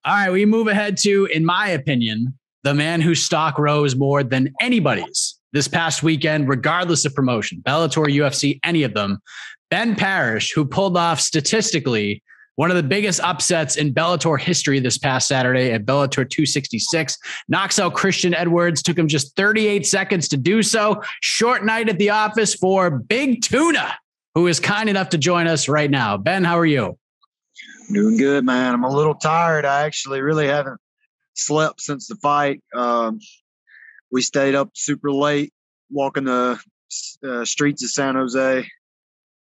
All right, we move ahead to, in my opinion, the man whose stock rose more than anybody's this past weekend, regardless of promotion, Bellator, UFC, any of them. Ben Parrish, who pulled off statistically one of the biggest upsets in Bellator history this past Saturday at Bellator 266, knocks out Christian Edwards. Took him just 38 seconds to do so. Short night at the office for Big Tuna, who is kind enough to join us right now. Ben, how are you? Doing good, man. I'm a little tired. I actually really haven't slept since the fight. We stayed up super late walking the streets of San Jose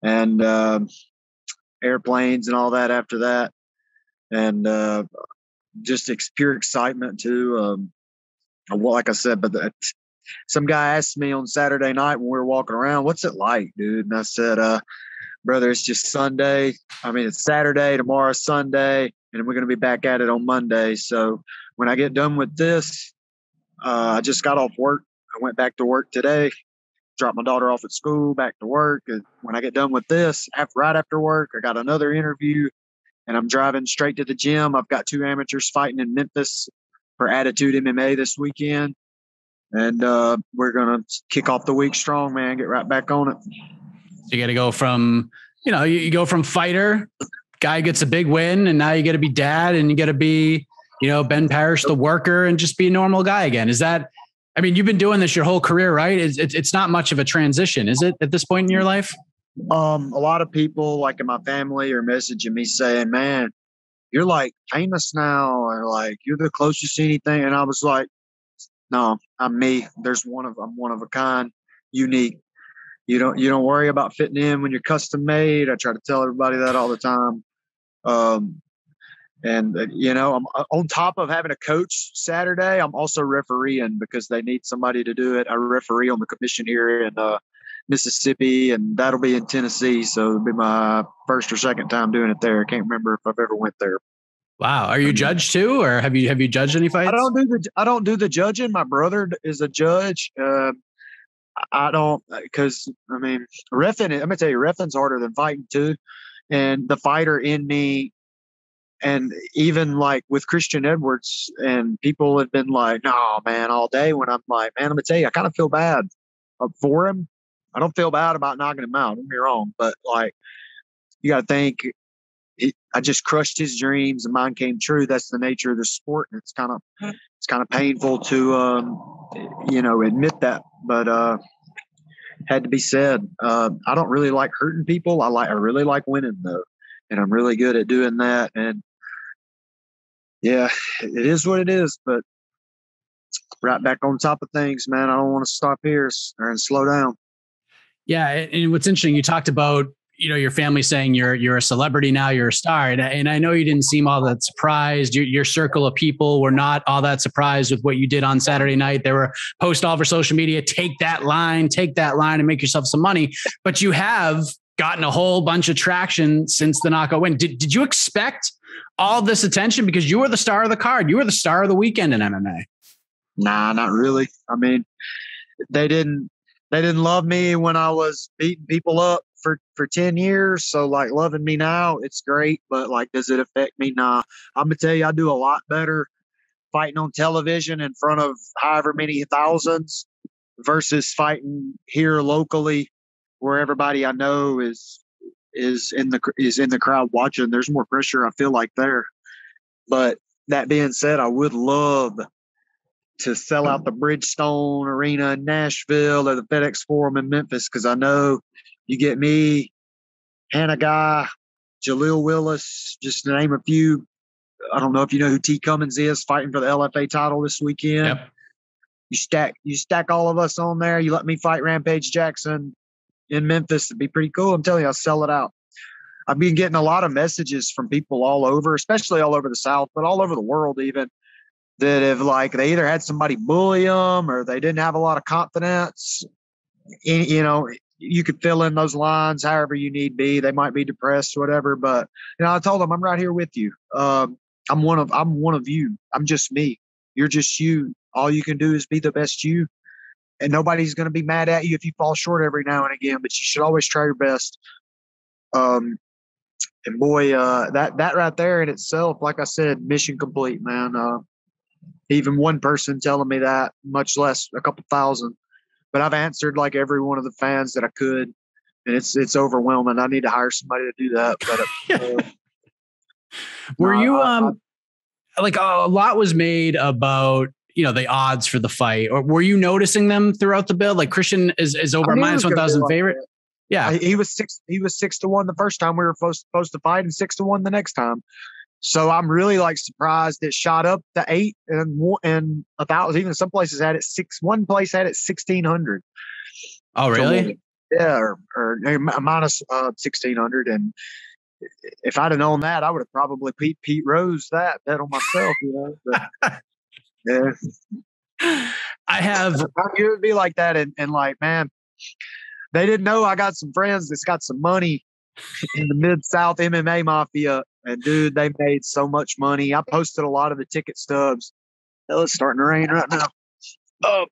and airplanes and all that after that. And just pure excitement too. Like I said, but some guy asked me on Saturday night when we were walking around, what's it like, dude? And I said, brother, it's just Sunday. I mean, it's Saturday, tomorrow's Sunday, and we're going to be back at it on Monday. So when I get done with this, I just got off work. I went back to work today, dropped my daughter off at school, back to work. And when I get done with this, right after work, I got another interview, and I'm driving straight to the gym. I've got 2 amateurs fighting in Memphis for Attitude MMA this weekend. And we're going to kick off the week strong, man, get right back on it. You got to go from, you go from fighter, guy gets a big win, and now you got to be dad, and you got to be, Ben Parrish, the worker, and just be a normal guy again. Is that, I mean, you've been doing this your whole career, right? It's not much of a transition, is it, at this point in your life? A lot of people, like in my family, are messaging me saying, man, you're like famous now, or like you're the closest to anything. And I was like, no, I'm me. I'm one of a kind, unique. You don't worry about fitting in when you're custom made. I try to tell everybody that all the time. I'm on top of having a coach Saturday, I'm also refereeing because they need somebody to do it. I referee on the commission here in Mississippi, and that'll be in Tennessee. So it'll be my first or second time doing it there. I can't remember if I've ever went there. Wow. Are you judged too, or have you judged any fights? I don't do the judging. My brother is a judge. I don't, because I mean, reffing, I'm gonna tell you, reffing's harder than fighting too. And the fighter in me, and even like with Christian Edwards, and people have been like, no, man, all day, when I'm like, man, I'm gonna tell you, I kind of feel bad for him. I don't feel bad about knocking him out. Don't get me wrong, but like, you got to think, I just crushed his dreams and mine came true. That's the nature of the sport. And it's kind of painful to, admit that, but, had to be said. I don't really like hurting people. I really like winning though. And I'm really good at doing that. And yeah, it is what it is, but right back on top of things, man. I don't want to stop here and slow down. Yeah. And what's interesting, you talked about, your family saying you're a celebrity now, you're a star. And I know you didn't seem all that surprised. Your circle of people were not all that surprised with what you did on Saturday night. They were post all over social media, take that line and make yourself some money. But you have gotten a whole bunch of traction since the knockout win. Did you expect all this attention? Because you were the star of the card. You were the star of the weekend in MMA. Nah, not really. I mean, they didn't love me when I was beating people up for 10 years. So like loving me now, it's great. But like, does it affect me? Nah, I'm going to tell you, I do a lot better fighting on television in front of however many thousands versus fighting here locally where everybody I know is in the crowd watching. There's more pressure, I feel like, there. But that being said, I would love to sell out the Bridgestone Arena in Nashville or the FedEx Forum in Memphis, because I know you get me, Hannah Guy, Jaleel Willis, just to name a few. I don't know if you know who T. Cummins is, fighting for the LFA title this weekend. Yep. You stack all of us on there. You let me fight Rampage Jackson in Memphis. It'd be pretty cool. I'm telling you, I'll sell it out. I've been getting a lot of messages from people all over, especially all over the South, but all over the world even, that have like, they either had somebody bully them or they didn't have a lot of confidence. You could fill in those lines however you need be. They might be depressed, whatever. But I told them, I'm right here with you. I'm one of you. I'm just me. You're just you. All you can do is be the best you. And nobody's going to be mad at you if you fall short every now and again, but you should always try your best. And boy, that right there in itself, like I said, mission complete, man. Even one person telling me that, much less a couple thousand. But I've answered like every one of the fans that I could, and it's overwhelming. I need to hire somebody to do that. But were you like a lot was made about the odds for the fight, or were you noticing them throughout the build? Like Christian is over minus 1,000 favorite. That. Yeah, he was 6-1 the first time we were supposed to fight, and 6-1 the next time. So I'm really like surprised it shot up to 8 and 1,000. Even some places had it 6. One place had it 1,600. Oh, really? Yeah, or minus 1,600. And if I'd have known that, I would have probably Pete Rose that bet on myself. But, yeah, it would be like that, and like, man, they didn't know I got some friends that's got some money in the Mid-South MMA mafia. And dude, they made so much money. I posted a lot of the ticket stubs. Hell, it's starting to rain right now.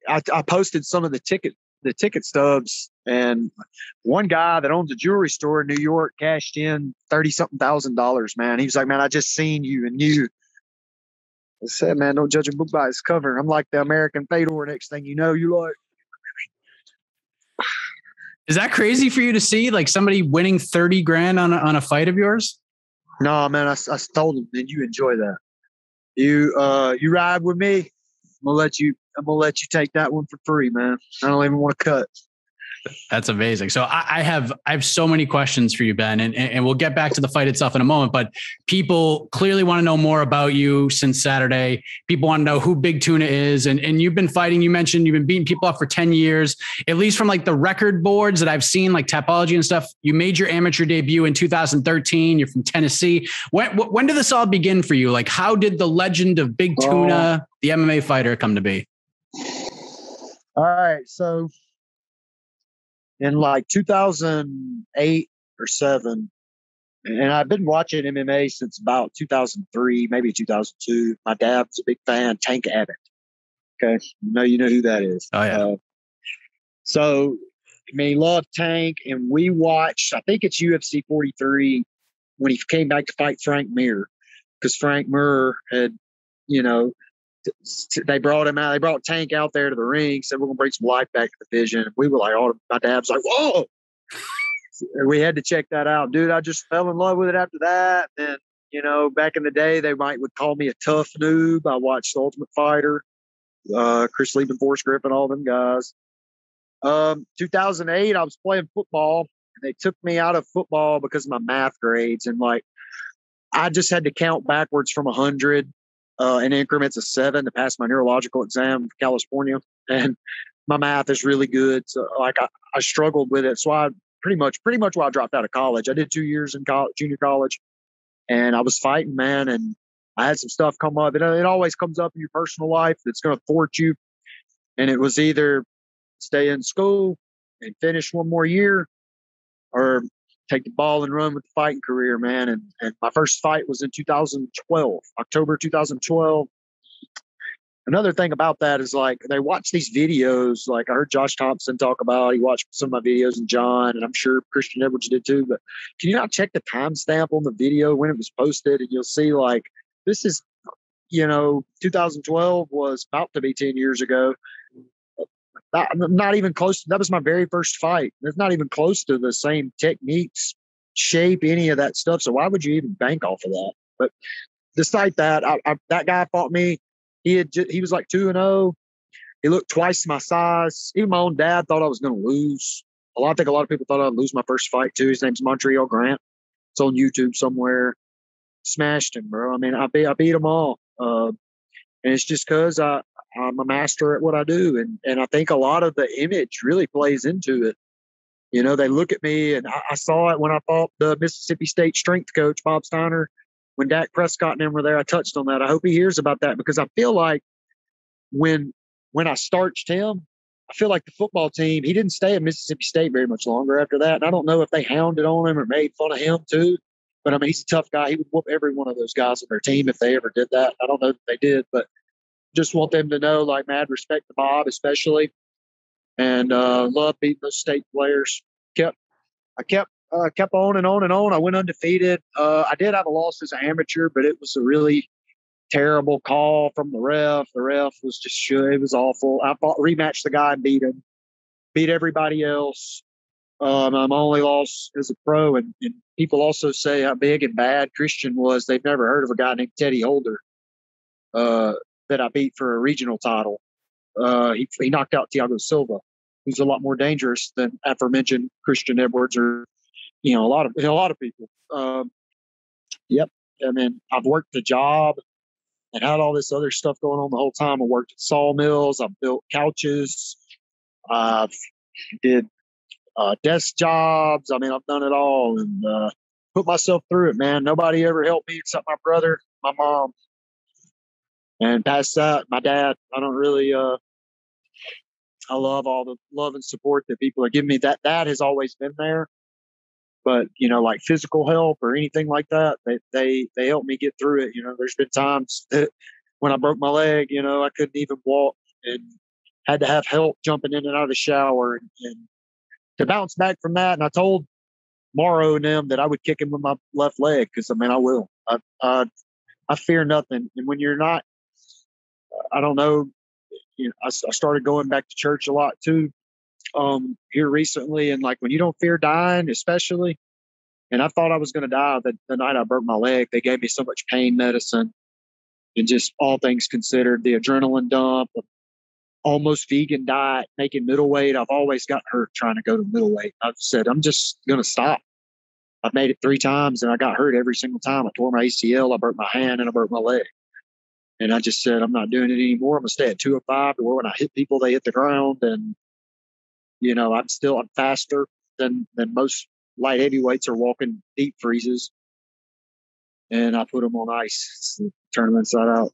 I posted some of the ticket stubs, and one guy that owns a jewelry store in New York cashed in $30-something thousand, man. He was like, man, I just seen you and you. I said, man, don't judge a book by its cover. I'm like the American Fedor. Next thing you know, you like. Is that crazy for you to see, like somebody winning 30 grand on a fight of yours? No, man, I told him, and you enjoy that. You ride with me. I'm gonna let you take that one for free, man. I don't even want to cut. That's amazing. So I have so many questions for you, Ben, and we'll get back to the fight itself in a moment, but people clearly want to know more about you since Saturday. People want to know who Big Tuna is. And you've been fighting, you mentioned you've been beating people up for 10 years, at least from like the record boards that I've seen, like Tapology and stuff. You made your amateur debut in 2013. You're from Tennessee. When did this all begin for you? Like, how did the legend of Big Tuna, the MMA fighter, come to be? All right. So in like 2008 or 7, and I've been watching MMA since about 2003, maybe 2002. My dad was a big fan, Tank Abbott. Okay. You know who that is. Oh, yeah. So, I mean, he loved Tank, and we watched, I think it's UFC 43 when he came back to fight Frank Mir, because Frank Mir had, they brought him out. They brought Tank out there to the ring, said, we're going to bring some life back to the division. We were like, my dad was like, whoa. We had to check that out. Dude, I just fell in love with it after that. And, back in the day, they would call me a tough noob. I watched The Ultimate Fighter, Chris Lieben, Forrest Griffin, all them guys. 2008, I was playing football, and they took me out of football because of my math grades. And, like, I just had to count backwards from 100. In increments of 7 to pass my neurological exam in California. And my math is really good. So like I struggled with it. So I pretty much why I dropped out of college. I did 2 years in junior college, and I was fighting, man. And I had some stuff come up. It always comes up in your personal life that's going to thwart you. And it was either stay in school and finish one more year, or take the ball and run with the fighting career, man. And my first fight was in 2012, October 2012. Another thing about that is, like, they watch these videos. Like, I heard Josh Thompson talk about, he watched some of my videos, and John, and I'm sure Christian Edwards did too. But can you not check the timestamp on the video when it was posted? And you'll see, like, this is, 2012 was about to be 10 years ago. Not even close. That was my very first fight. It's not even close to the same techniques, shape, any of that stuff. So why would you even bank off of that? But despite that, that guy fought me. He was like 2-0. He looked twice my size. Even my own dad thought I was going to lose. I think a lot of people thought I'd lose my first fight too. His name's Montreal Grant. It's on YouTube somewhere. Smashed him, bro. I mean, I beat them all. And it's just because I'm a master at what I do. And I think a lot of the image really plays into it. They look at me, and I saw it when I fought the Mississippi State strength coach, Bob Steiner, when Dak Prescott and them were there. I touched on that. I hope he hears about that, because I feel like when I starched him, I feel like the football team, he didn't stay at Mississippi State very much longer after that. And I don't know if they hounded on him or made fun of him too. But I mean, he's a tough guy. He would whoop every one of those guys on their team if they ever did that. I don't know if they did, but just want them to know, like, mad respect to Bob, especially. And love beating those state players. I kept kept on and on and on. I went undefeated. I did have a loss as an amateur, but it was a really terrible call from the ref. The ref was just it was awful. I rematched the guy and beat everybody else. My only loss as a pro, and people also say how big and bad Christian was. They've never heard of a guy named Teddy Holder that I beat for a regional title. He knocked out Thiago Silva, who's a lot more dangerous than aforementioned Christian Edwards or a lot of people. Yep. And then I've worked the job and had all this other stuff going on the whole time. I worked at sawmills. I've built couches. I've did desk jobs. I mean, I've done it all and put myself through it, man. Nobody ever helped me except my brother, my mom, and past that, my dad. I don't really. I love all the love and support that people are giving me. That has always been there. But like physical help or anything like that, they help me get through it. There's been times that when I broke my leg, I couldn't even walk and had to have help jumping in and out of the shower and to bounce back from that. And I told Morrow and them that I would kick him with my left leg because I will. I fear nothing. And when you're not, I don't know. I started going back to church a lot too. Here recently, and like when you don't fear dying, especially, and I thought I was going to die the night I broke my leg. They gave me so much pain medicine, and just all things considered, the adrenaline dump, almost vegan diet, making middleweight. I've always gotten hurt trying to go to middleweight. I've said I'm just going to stop. I've made it 3 times, and I got hurt every single time. I tore my ACL, I broke my hand, and I broke my leg. And I just said I'm not doing it anymore. I'm going to stay at 205 to where when I hit people, they hit the ground, and I'm faster than most light heavyweights are walking deep freezes. And I put them on ice, turn them inside out.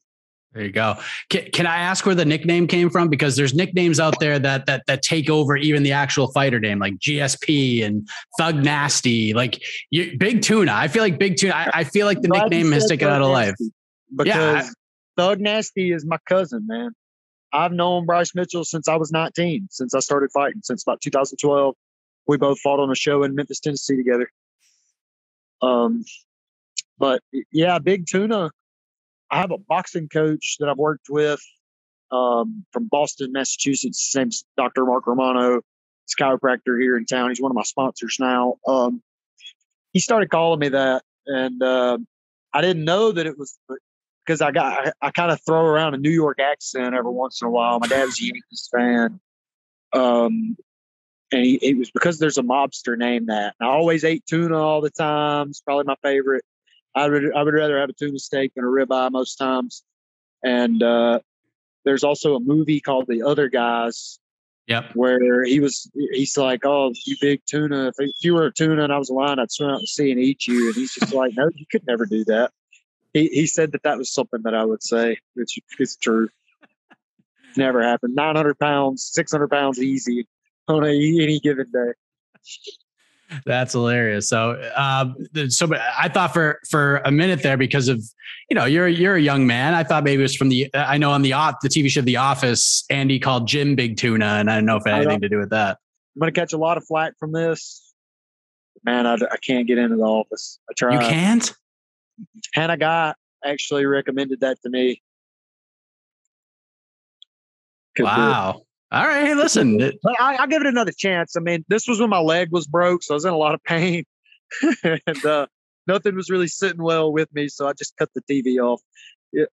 There you go. Can I ask where the nickname came from? Because there's nicknames out there that take over even the actual fighter name, like GSP and Thug Nasty, like Big Tuna. I feel like Big Tuna. I feel like the nickname has taken out of life. Because Thug Nasty is my cousin, man. I've known Bryce Mitchell since I was 19, since I started fighting, since about 2012. We both fought on a show in Memphis, Tennessee together. But yeah, Big Tuna. I have a boxing coach that I've worked with from Boston, Massachusetts. His name's Dr. Mark Romano. He's a chiropractor here in town. He's one of my sponsors now. He started calling me that, and I didn't know that it was because I kind of throw around a New York accent every once in a while. My dad's a Yankees fan. And it was because there's a mobster named that. I always ate tuna all the time. It's probably my favorite. I would rather have a tuna steak than a ribeye most times. And there's also a movie called The Other Guys. Yep. Where he's like, "Oh, you big tuna. If you were a tuna and I was a lion, I'd swim out in the sea and eat you." And he's just like, "No, you could never do that." He said that was something that I would say, which is true. Never happened. 900 pounds, 600 pounds easy on any given day. That's hilarious. So I thought for a minute there, because of, you're a young man. I thought maybe it was from I know on the TV show, The Office, Andy called Jim Big Tuna. And I don't know if it had anything to do with that. I'm going to catch a lot of flack from this, man. I can't get into The Office. I tried. You can't? Hannah Guy actually recommended that to me. Wow. All right. Hey, listen. But I'll give it another chance. I mean, this was when my leg was broke, so I was in a lot of pain. And nothing was really sitting well with me, so I just cut the TV off.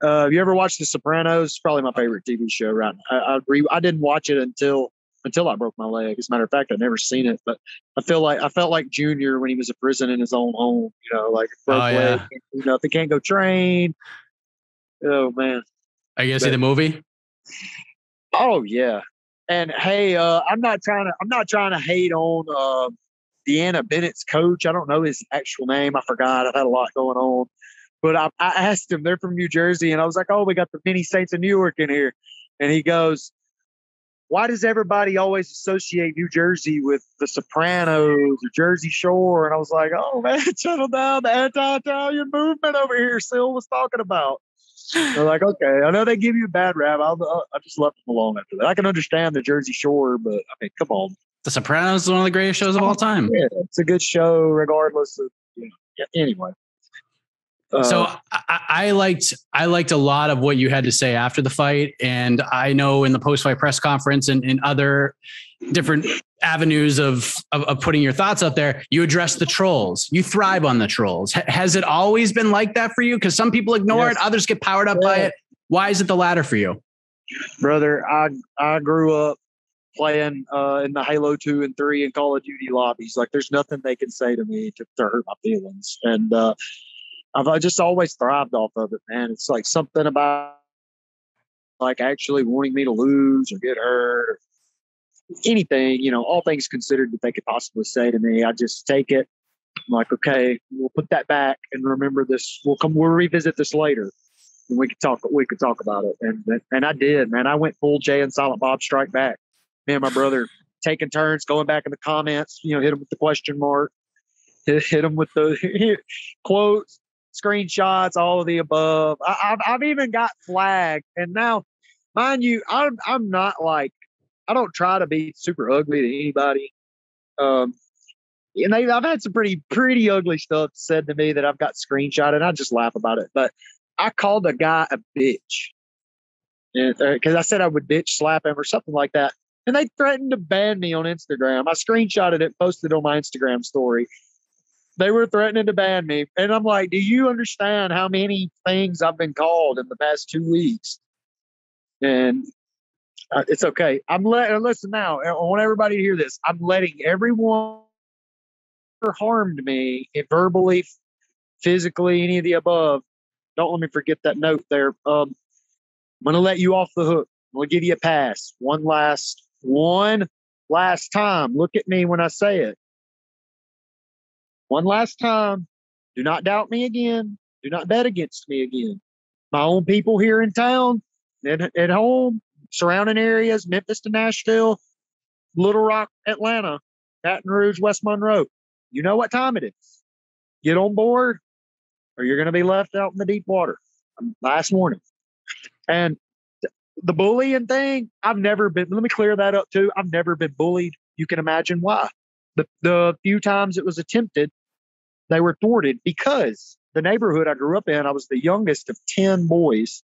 Have you ever watched The Sopranos? It's probably my favorite TV show right now. I didn't watch it until I broke my leg. As a matter of fact, I've never seen it, but I felt like Junior when he was a prison in his own home, like broke leg. If he can't go train. Oh man. Are you gonna see the movie? Oh yeah. And hey, I'm not trying to hate on Deanna Bennett's coach. I don't know his actual name. I forgot. I've had a lot going on. But I asked him, they're from New Jersey, and I was like, "Oh, we got the many Saints of New York in here." And he goes, "Why does everybody always associate New Jersey with the Sopranos or Jersey Shore?" And I was like, "Oh man, settle down. The anti-Italian movement over here Sil was talking about." They're like, "Okay, I know they give you a bad rap. I just left them alone after that. I can understand the Jersey Shore, but I mean, come on." The Sopranos is one of the greatest shows of all time. Yeah, it's a good show, regardless of anyway. So I liked a lot of what you had to say after the fight, and I know in the post-fight press conference and in other different avenues of putting your thoughts out there, you address the trolls. You thrive on the trolls. Has it always been like that for you? Because some people ignore it, others get powered up by it. Why is it the latter for you, brother? I grew up playing in the Halo 2 and 3 and Call of Duty lobbies. Like, there's nothing they can say to me to hurt my feelings, and I've just always thrived off of it, man. It's like something about like actually wanting me to lose or get hurt or anything, all things considered that they could possibly say to me. I just take it. I'm like, okay, we'll put that back and remember this. We'll revisit this later, and we could talk about it. And I did, man. I went full Jay and Silent Bob Strike Back. Me and my brother taking turns, going back in the comments, hit them with the question mark, hit them with the quotes, screenshots, all of the above. I've even got flagged, and now, mind you, I'm not like, I don't try to be super ugly to anybody. And I've had some pretty ugly stuff said to me that I've got screenshotted, and I just laugh about it. But I called a guy a bitch because I said I would bitch slap him or something like that, and they threatened to ban me on Instagram. I screenshotted it, posted it on my Instagram story. They were threatening to ban me. And I'm like, do you understand how many things I've been called in the past 2 weeks? And it's okay. Listen now, I want everybody to hear this. I'm letting everyone who harmed me verbally, physically, any of the above. Don't let me forget that note there. I'm going to let you off the hook. I'm going to give you a pass. One last time. Look at me when I say it. One last time, do not doubt me again. Do not bet against me again. My own people here in town, at home, surrounding areas, Memphis to Nashville, Little Rock, Atlanta, Baton Rouge, West Monroe. You know what time it is. Get on board or you're going to be left out in the deep water. Last warning. And the bullying thing, I've never been, let me clear that up too. I've never been bullied. You can imagine why. The few times it was attempted, they were thwarted because the neighborhood I grew up in, I was the youngest of 10 boys.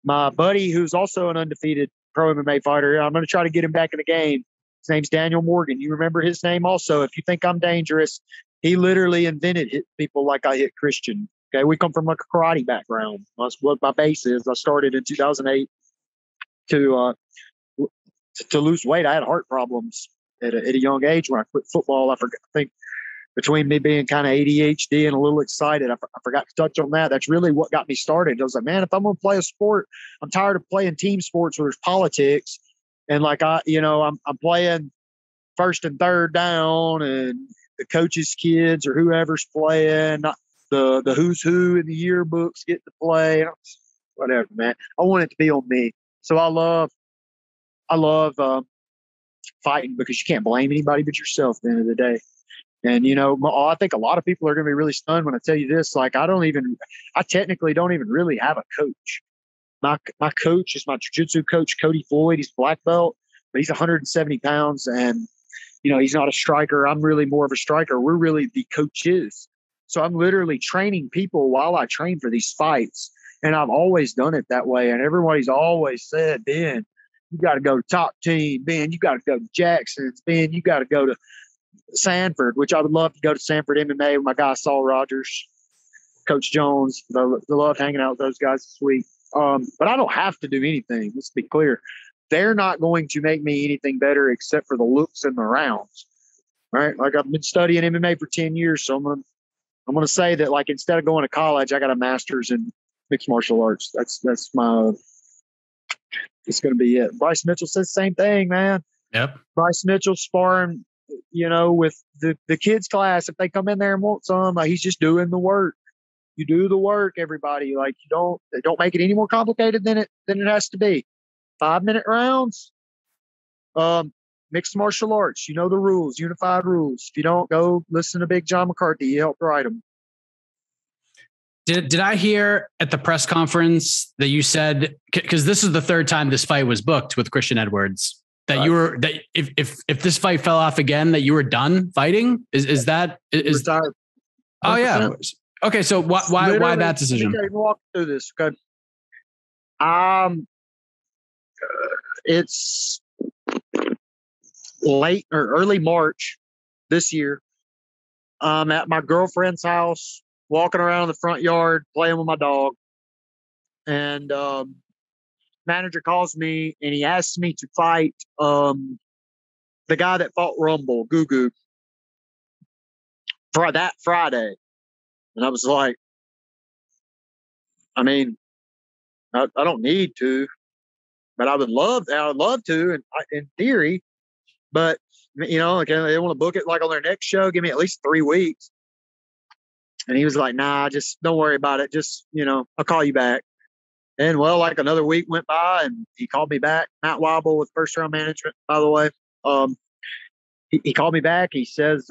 My buddy, who's also an undefeated pro MMA fighter, I'm going to try to get him back in the game. His name's Daniel Morgan. You remember his name also. If you think I'm dangerous, he literally invented hit people like I hit Christian. Okay, we come from like a karate background. That's what my base is. I started in 2008 to lose weight. I had heart problems at a young age when I quit football. I think between me being kind of ADHD and a little excited, I forgot to touch on that. That's really what got me started. I was like, man, if I'm going to play a sport, I'm tired of playing team sports where there's politics. And like, I'm playing first and third down and the coach's kids or whoever's playing, not the who's who in the yearbooks get to play. Whatever, man. I want it to be on me. So I love fighting because you can't blame anybody but yourself at the end of the day. And, I think a lot of people are going to be really stunned when I tell you this. Like, I technically don't even really have a coach. My coach is my jiu-jitsu coach, Cody Floyd. He's black belt, but he's 170 pounds. And, he's not a striker. I'm really more of a striker. We're really the coaches. So I'm literally training people while I train for these fights. And I've always done it that way. And everybody's always said, Ben, you got to go to Top Team. Ben, you got to go to Jackson's. Ben, you got to go to Sanford, which I would love to go to Sanford MMA with my guy Saul Rogers, Coach Jones. I love hanging out with those guys this week. But I don't have to do anything. Let's be clear. They're not going to make me anything better except for the looks and the rounds. Right? Like, I've been studying MMA for 10 years, so I'm gonna say that, like, instead of going to college, I got a master's in mixed martial arts. That's my. It's gonna be it. Bryce Mitchell says the same thing, man. Yep. Bryce Mitchell sparring, with the kids class. If they come in there and want some, he's just doing the work. You do the work, everybody. Like, don't make it any more complicated than it has to be. 5-minute rounds. Mixed martial arts. You know the rules, unified rules. If you don't, go listen to Big John McCarthy. He helped write them. Did I hear at the press conference that you said, because this is the third time this fight was booked with Christian Edwards, that you were that if this fight fell off again, that you were done fighting? Is that retired? Oh yeah. Okay, so why that decision? Let me walk through this. Okay. It's late or early March this year. I'm at my girlfriend's house, walking around in the front yard, playing with my dog, and manager calls me and he asks me to fight the guy that fought Rumble, Gugu, for that Friday. And I was like, I mean, I don't need to, but I would love to, in theory. But you know, like, they want to book it like on their next show. Give me at least 3 weeks. And he was like, nah, just don't worry about it. Just, you know, I'll call you back. And well, like another week went by and he called me back. Matt Weibel with First Round Management, by the way. He called me back. He says,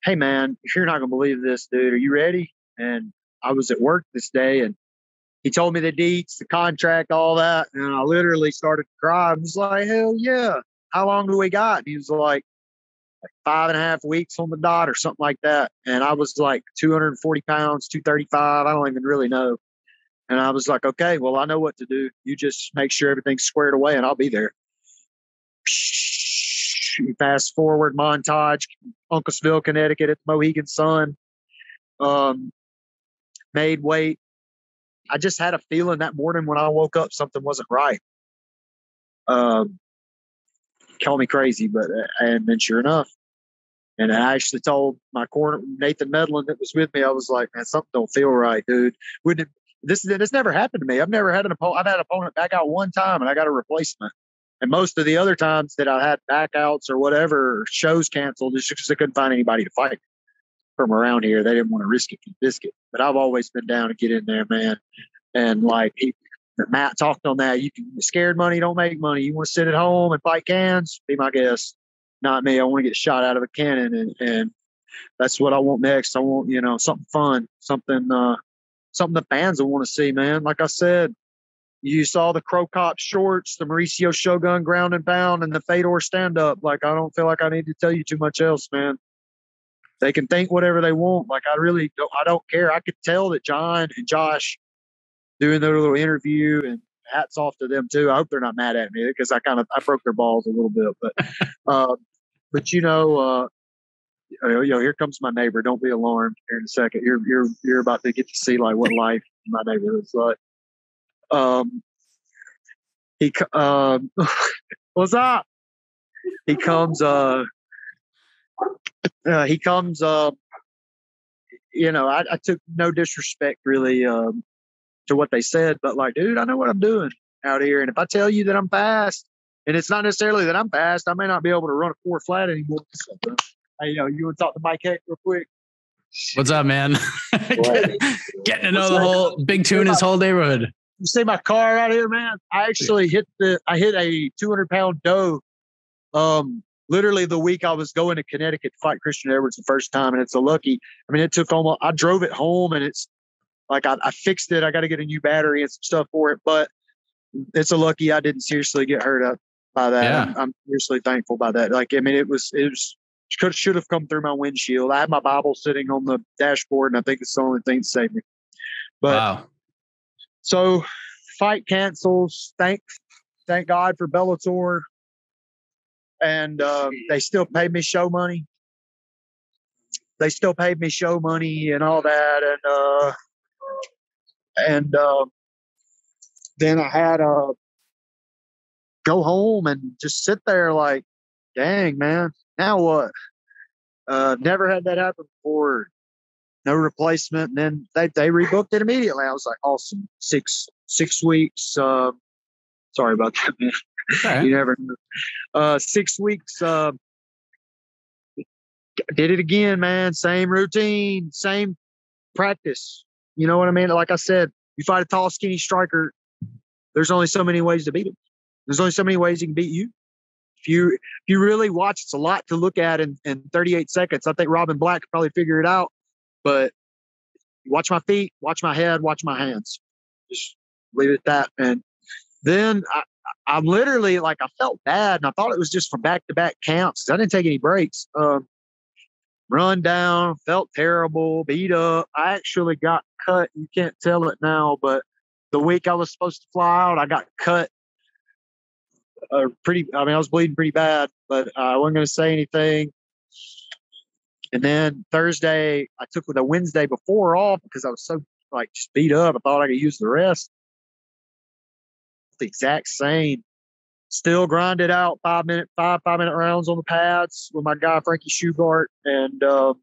hey man, you're not going to believe this, dude. Are you ready? And I was at work this day and he told me the deets, the contract, all that. And I literally started to cry. I was like, hell yeah. How long do we got? And he was like 5.5 weeks on the dot or something like that. And I was like 240 pounds, 235. I don't even really know. And I was like, okay, well, I know what to do. You just make sure everything's squared away and I'll be there. Fast forward montage, Unclesville, Connecticut at the Mohegan Sun. Made weight. I just had a feeling that morning when I woke up, something wasn't right. Call me crazy, but and then sure enough. And I actually told my corner, Nathan Medlin, that was with me, I was like, man, something don't feel right, dude. This never happened to me. I've never had I've had an opponent back out one time and I got a replacement. And most of the other times that I had backouts or whatever, or shows canceled, it's just I couldn't find anybody to fight from around here. They didn't want to risk it for biscuit. But I've always been down to get in there, man. And like Matt talked on that, scared money don't make money. You want to sit at home and fight cans? Be my guest. Not me. I want to get shot out of a cannon, and that's what I want next. I want, you know, something fun, something the fans will want to see, man. Like I said, you saw the Crow Cop shorts, the Mauricio Shogun ground and pound, and the Fedor stand up. Like, I don't feel like I need to tell you too much else, man. They can think whatever they want. Like, I don't care. I could tell that John and Josh doing their little interview, and hats off to them too. I hope they're not mad at me because I broke their balls a little bit, but you know, here comes my neighbor. Don't be alarmed here in a second. You're about to get to see like what life in my neighborhood's like. What's up? He comes, you know, I took no disrespect really, to what they said, but like, dude, I know what I'm doing out here. And if I tell you that I'm fast, and it's not necessarily that I'm fast, I may not be able to run a 4 flat anymore. Hey, you want to talk to Mike Heck real quick? What's up, man? Getting to know the whole Big Tuna's whole neighborhood. You see my car out here, man? I actually hit a 200-pound doe. Literally the week I was going to Connecticut to fight Christian Edwards the first time, and it's a lucky. I mean, it took almost. I drove it home, and it's like I fixed it. I got to get a new battery and some stuff for it, but it's a lucky I didn't seriously get hurt up by that. Yeah. I'm seriously thankful by that. Like, I mean, it should have come through my windshield. I had my Bible sitting on the dashboard, and I think it's the only thing that saved me. But wow. So fight cancels. Thank God for Bellator. And they still paid me show money. And all that. And then I had to go home and just sit there like, dang, man, now what? Never had that happen before. No replacement. And then they rebooked it immediately. I was like, awesome. Six weeks. Sorry about that, man. Right. You never know. 6 weeks. Did it again, man. Same routine, same practice. You know what I mean? Like I said, you fight a tall, skinny striker, there's only so many ways to beat him. There's only so many ways he can beat you. If you really watch, it's a lot to look at in 38 seconds. I think Robin Black could probably figure it out. But watch my feet, watch my head, watch my hands. Just leave it at that. And then I literally, like, I felt bad, and I thought it was just from back-to-back counts because I didn't take any breaks. Run down, felt terrible, beat up. I actually got cut. You can't tell it now, but the week I was supposed to fly out, I got cut I was bleeding pretty bad, but I wasn't going to say anything. And then Thursday, I took the Wednesday before off because I was so like just beat up. I thought I could use the rest. The exact same. Still grinded out 5-minute rounds on the pads with my guy Frankie Shugart, and I'm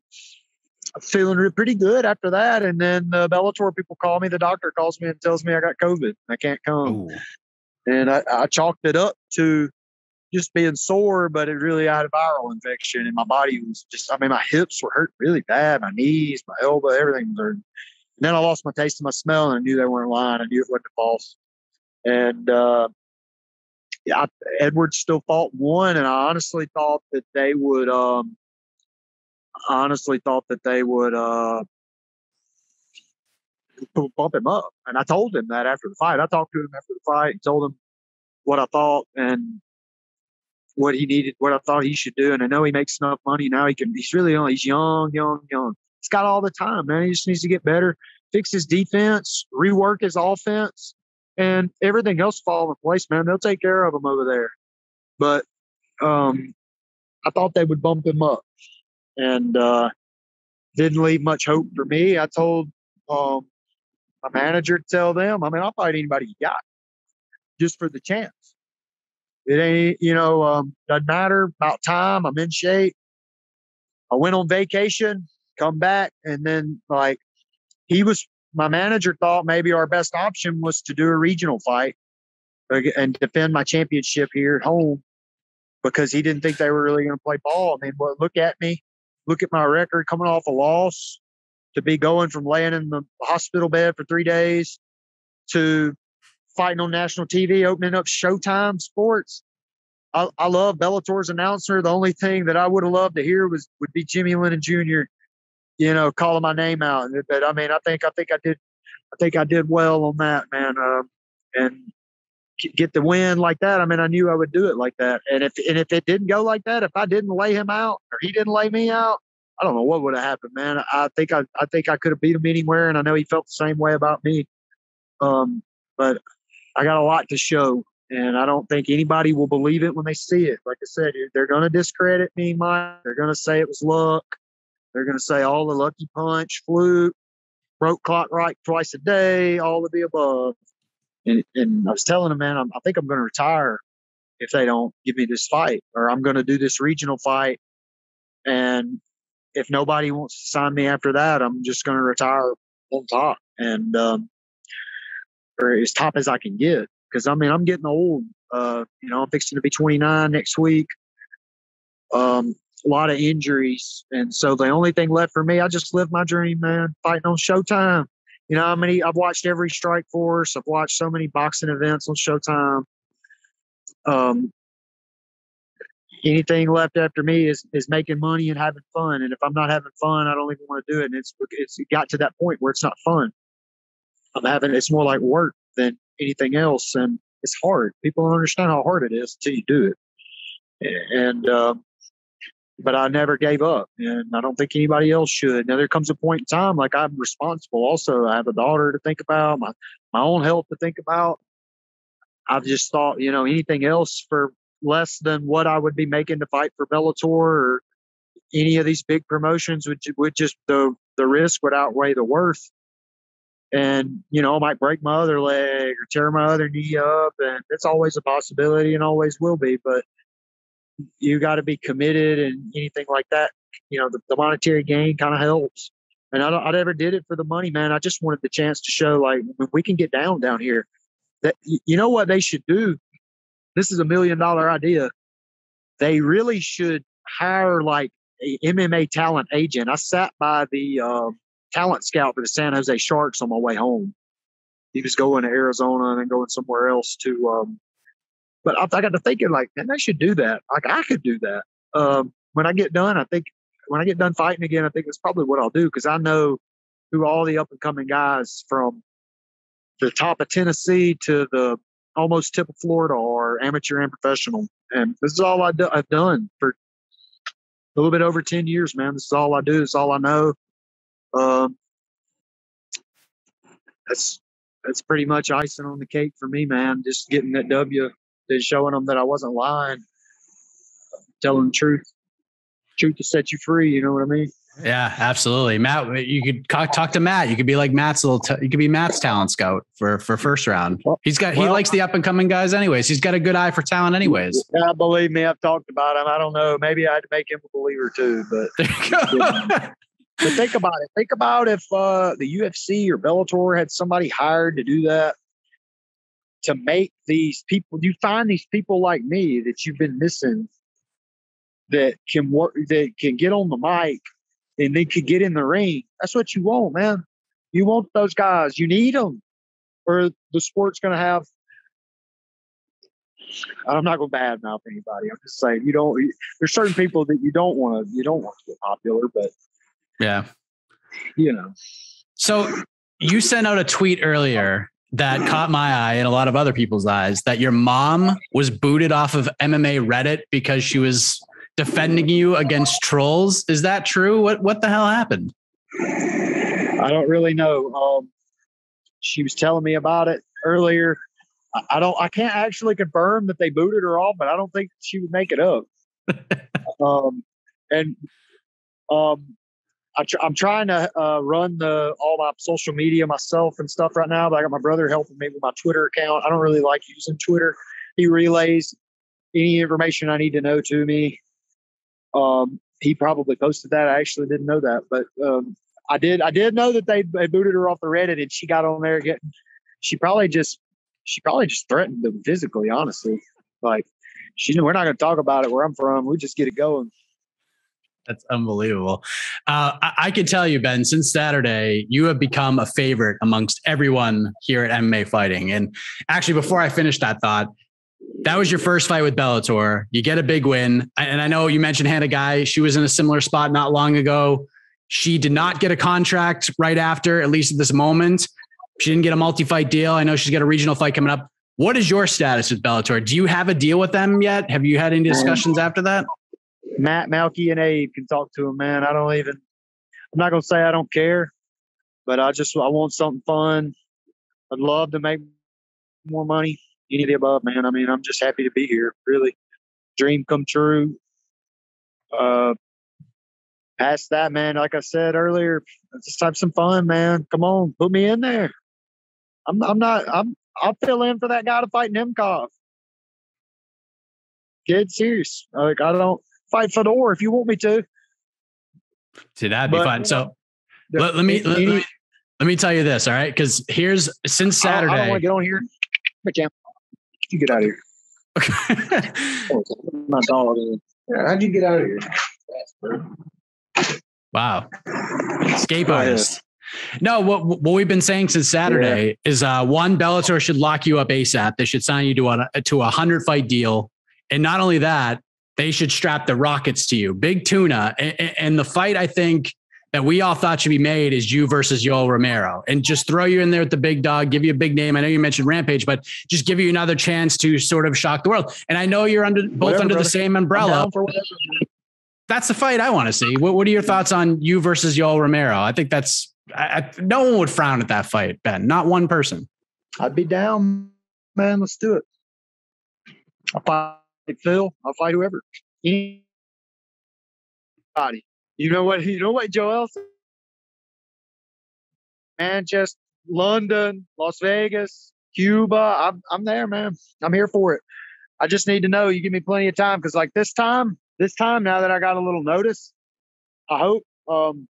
feeling pretty good after that. And then the Bellator people call me. The doctor calls me and tells me I got COVID. I can't come. Ooh. And I chalked it up to just being sore, but it really had a viral infection, and my body was just, my hips were hurt really bad, my knees, my elbow, everything was hurting. And then I lost my taste and my smell, and I knew they weren't lying. I knew it wasn't false. And Edwards still fought one, and I honestly thought that they would bump him up. And I told him that after the fight. I talked to him after the fight and told him what I thought and what he needed, what I thought he should do. And I know he makes enough money now. He's really young. He's young. He's got all the time, man. He just needs to get better, fix his defense, rework his offense, and everything else fall in place, man. They'll take care of him over there. But I thought they would bump him up, and didn't leave much hope for me. I told my manager to tell them, I'll fight anybody you got just for the chance. It ain't, doesn't matter about time. I'm in shape. I went on vacation, come back, and then my manager thought maybe our best option was to do a regional fight and defend my championship here at home because he didn't think they were really going to play ball. Look at me, look at my record coming off a loss to be going from laying in the hospital bed for 3 days to fighting on national TV, opening up Showtime Sports. I love Bellator's announcer. The only thing that I would have loved to hear would be Jimmy Lennon Jr., calling my name out. But I think I did well on that, man. And get the win like that. I knew I would do it like that. And if it didn't go like that, if I didn't lay him out or he didn't lay me out, I don't know what would have happened, man. I think I could have beat him anywhere, and I know he felt the same way about me. But I got a lot to show, and I don't think anybody will believe it when they see it. Like I said, they're going to discredit me, Mike. They're going to say it was luck. They're going to say all the lucky punch, fluke, broke clock right twice a day, all of the above. And I was telling them, man, I think I'm going to retire if they don't give me this fight, or I'm going to do this regional fight. And if nobody wants to sign me after that, I'm just going to retire on top and or as top as I can get. Because I'm getting old. I'm fixing to be 29 next week. A lot of injuries, and so the only thing left for me, I just live my dream, man. Fighting on Showtime. I've watched every Strike Force. I've watched so many boxing events on Showtime. Anything left after me is making money and having fun. And if I'm not having fun, I don't even want to do it. And it's got to that point where it's not fun. It's more like work than anything else. And it's hard. People don't understand how hard it is until you do it. And, but I never gave up, and I don't think anybody else should. Now there comes a point in time, like I'm responsible. Also, I have a daughter to think about, my own health to think about. I've just thought, anything else for less than what I would be making to fight for Bellator or any of these big promotions would just the risk would outweigh the worth. And, I might break my other leg or tear my other knee up, and it's always a possibility and always will be. But you got to be committed, and anything like that, the monetary gain kind of helps. And I never did it for the money, man. I just wanted the chance to show, like, we can get down here. That, what they should do? This is $1 million idea. They really should hire like a MMA talent agent. I sat by the talent scout for the San Jose Sharks on my way home. He was going to Arizona and then going somewhere else to but I got to thinking, like, man, they should do that. Like, I could do that. When I get done, when I get done fighting again, I think that's probably what I'll do, because I know who all the up-and-coming guys from the top of Tennessee to the almost tip of Florida or amateur and professional. And this is all I've done for a little bit over 10 years, man. This is all I do. This is all I know. That's pretty much icing on the cake for me, man. Just getting that W, just showing them that I wasn't lying, telling the truth. Truth to set you free. You know what I mean? Yeah, absolutely. Matt, you could talk to Matt. You could be like Matt's you could be Matt's talent scout for first round. He likes the up and coming guys anyways. He's got a good eye for talent anyways. Yeah, believe me, I've talked about him. I don't know. Maybe I had to make him a believer too, but but think about it. Think about if the UFC or Bellator had somebody hired to do that, to make these people, you find these people like me that you've been missing that can work, that can get on the mic and they could get in the ring. That's what you want, man. You want those guys. You need them, or the sport's going to have. I'm not going to badmouth anybody. I'm just saying there's certain people that you don't want to get popular, but yeah, you know. So you sent out a tweet earlier that caught my eye and a lot of other people's eyes, that your mom was booted off of MMA Reddit because she was defending you against trolls. Is that true? What the hell happened? I don't really know. She was telling me about it earlier. I can't actually confirm that they booted her off, but I don't think she would make it up. I'm trying to run all my social media myself and stuff right now, but I got my brother helping me with my Twitter account. I don't really like using Twitter. He relays any information I need to know to me. He probably posted that. I actually didn't know that, but I did know that they booted her off the Reddit, and she got on there she probably just threatened them physically, honestly. Like, we're not going to talk about it where I'm from. We just get it going. That's unbelievable. I can tell you, Ben, since Saturday, you have become a favorite amongst everyone here at MMA Fighting. And actually, before I finish that thought, that was your first fight with Bellator. You get a big win. And I know you mentioned Hannah Guy. She was in a similar spot not long ago. She did not get a contract right after, at least at this moment. She didn't get a multi-fight deal. I know she's got a regional fight coming up. What is your status with Bellator? Do you have a deal with them yet? Have you had any discussions after that? Matt, Malky, and Abe can talk to him, man. I'm not going to say I don't care, but I want something fun. I'd love to make more money. Any of the above, man. I mean, I'm just happy to be here. Really, dream come true. Past that, man. Like I said earlier, just have some fun, man. Come on, put me in there. I'll fill in for that guy to fight Nemkov. Dead serious. Like, I don't fight Fedor if you want me to. See, that'd be fun. So let me tell you this, all right? Because since Saturday, I don't want to get on here. But yeah. You get out of here. My dog. Yeah, how'd you get out of here? Wow. Escape artist. No, what we've been saying since Saturday is one, Bellator should lock you up ASAP. They should sign you to a 100-fight deal. And not only that, they should strap the rockets to you. Big Tuna. And the fight, I think, that we all thought should be made is you versus Yoel Romero, and just throw you in there with the big dog, give you a big name. I know you mentioned Rampage, but just give you another chance to sort of shock the world. And I know you're both under the same umbrella. That's the fight I want to see. What are your thoughts on you versus Yoel Romero? I think no one would frown at that fight, Ben. Not one person. I'd be down, man. Let's do it. I'll fight Phil. I'll fight whoever. Anybody. You know what Joel said? Manchester, London, Las Vegas, Cuba. I'm there, man. I'm here for it. I just need to know you give me plenty of time, because like this time, now that I got a little notice, I hope I'm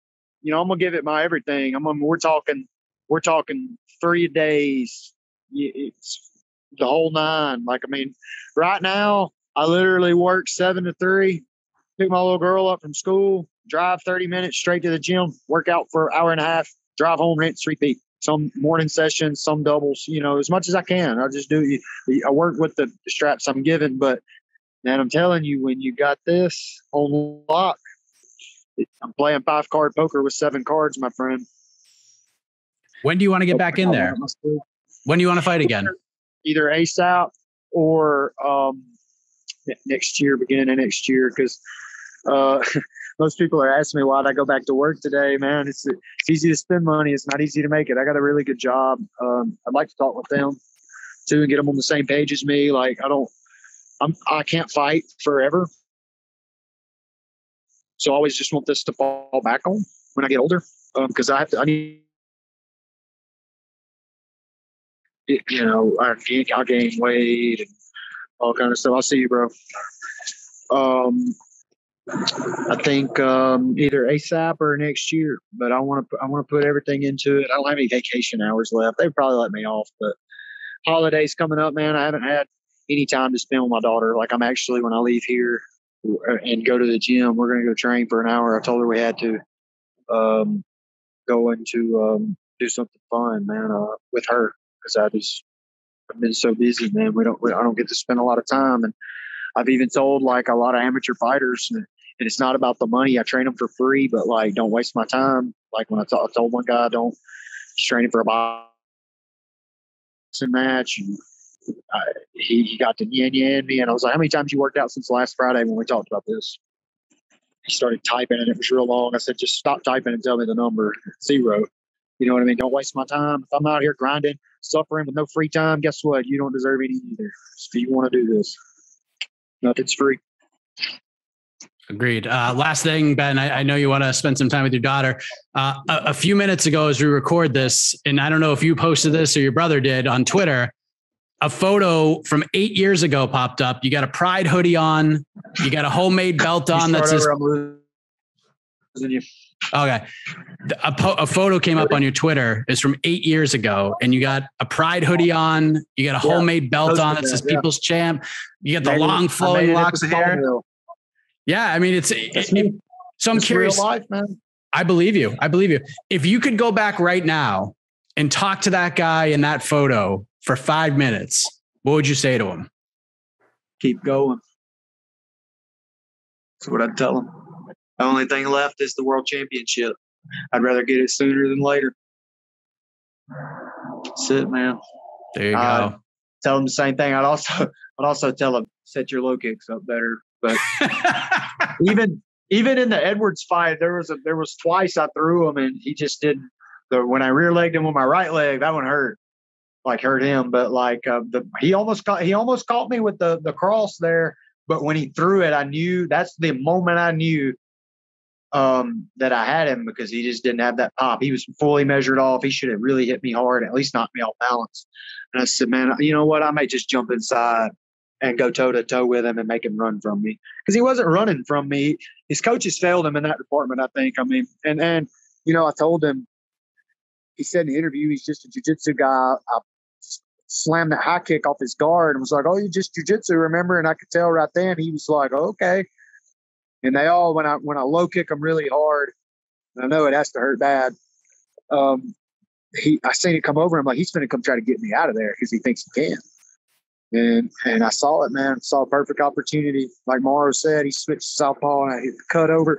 gonna give it my everything. We're talking 3 days. It's the whole nine. Like, I mean, right now I literally work 7 to 3, pick my little girl up from school, drive 30 minutes straight to the gym, work out for an hour and a half, drive home, rinse, repeat. Some morning sessions, some doubles, as much as I can. I just do. I work with the straps I'm given, but man, I'm telling you, when you got this on lock, I'm playing 5-card poker with 7 cards, my friend. When do you want to get back in there? When do you want to fight again? either ASAP or next year, beginning of next year, because most people are asking me why'd I go back to work today, man. It's easy to spend money. It's not easy to make it. I got a really good job. I'd like to talk with them too and get them on the same page as me. Like I can't fight forever. So I always just want this to fall back on when I get older. Because I need, I'll gain weight and all kind of stuff. I'll see you, bro. I think either ASAP or next year, but I want to put everything into it. I don't have any vacation hours left. They'd probably let me off, but holidays coming up, man. I haven't had any time to spend with my daughter. Like, I'm actually, when I leave here and go to the gym, we're going to go train for an hour. I told her we had to go into do something fun, man, with her, because I've been so busy, man. I don't get to spend a lot of time. And I've even told like a lot of amateur fighters, and it's not about the money. I train them for free, but like, don't waste my time. Like when I told one guy, he's training for a boxing match, and he got to yin me, and I was like, how many times you worked out since last Friday when we talked about this? He started typing, and it was real long. I said, just stop typing and tell me the number. 0. You know what I mean? Don't waste my time. If I'm out here grinding, suffering with no free time, guess what? You don't deserve any either. So you want to do this. Nothing's free. Agreed. Last thing, Ben, I know you want to spend some time with your daughter. A few minutes ago, as we record this, and I don't know if you posted this or your brother did on Twitter, a photo from 8 years ago popped up. You got a Pride hoodie on. You got a homemade belt on that says. Okay. A photo came up on your Twitter. It's from 8 years ago, and you got a Pride hoodie on. You got a homemade belt on that says People's Champ. You got the long flowing locks of hair. Yeah, I mean, so I'm curious. Real life, man. I believe you. If you could go back right now and talk to that guy in that photo for 5 minutes, what would you say to him? Keep going. That's what I'd tell him. The only thing left is the world championship. I'd rather get it sooner than later. That's it, man. There you go. Tell him the same thing. I'd also tell him, set your low kicks up better. But even in the Edwards fight, there was twice I threw him and he just didn't. When I rear legged him with my right leg, that one hurt him. But he almost caught me with the cross there. But when he threw it, I knew that's the moment I knew that I had him, because he just didn't have that pop. He was fully measured off. He should have really hit me hard, at least knocked me off balance. And I said, man, you know what? I might just jump inside and go toe to toe with him and make him run from me, because he wasn't running from me. His coaches failed him in that department, I think. I mean, and I told him, he said in the interview, he's just a jiu-jitsu guy. I slammed that high kick off his guard and was like, oh, you just jiu-jitsu, remember? And I could tell right then, he was like, oh, okay. And they all, when I low kick them really hard, and I know it has to hurt bad. I seen it come over him, like he's going to come try to get me out of there because he thinks he can. And I saw it, man. Saw a perfect opportunity. Like Morrow said, he switched to southpaw and I hit the cut over.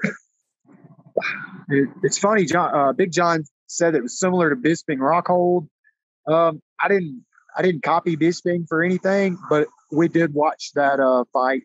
It's funny, Big John said it was similar to Bisping Rockhold. I didn't copy Bisping for anything, but we did watch that fight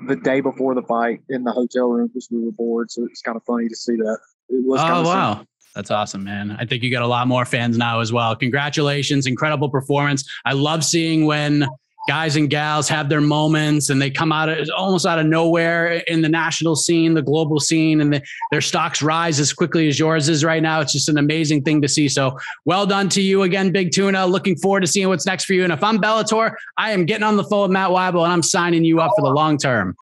the day before the fight in the hotel room because we were bored. So it's kind of funny to see that. It was wow. Funny. That's awesome, man. I think you got a lot more fans now as well. Congratulations. Incredible performance. I love seeing when guys and gals have their moments and they come almost out of nowhere in the national scene, the global scene, and their stocks rise as quickly as yours is right now. It's just an amazing thing to see. So well done to you again, Big Tuna. Looking forward to seeing what's next for you. And if I'm Bellator, I am getting on the phone with Matt Weibel and I'm signing you up for the long term.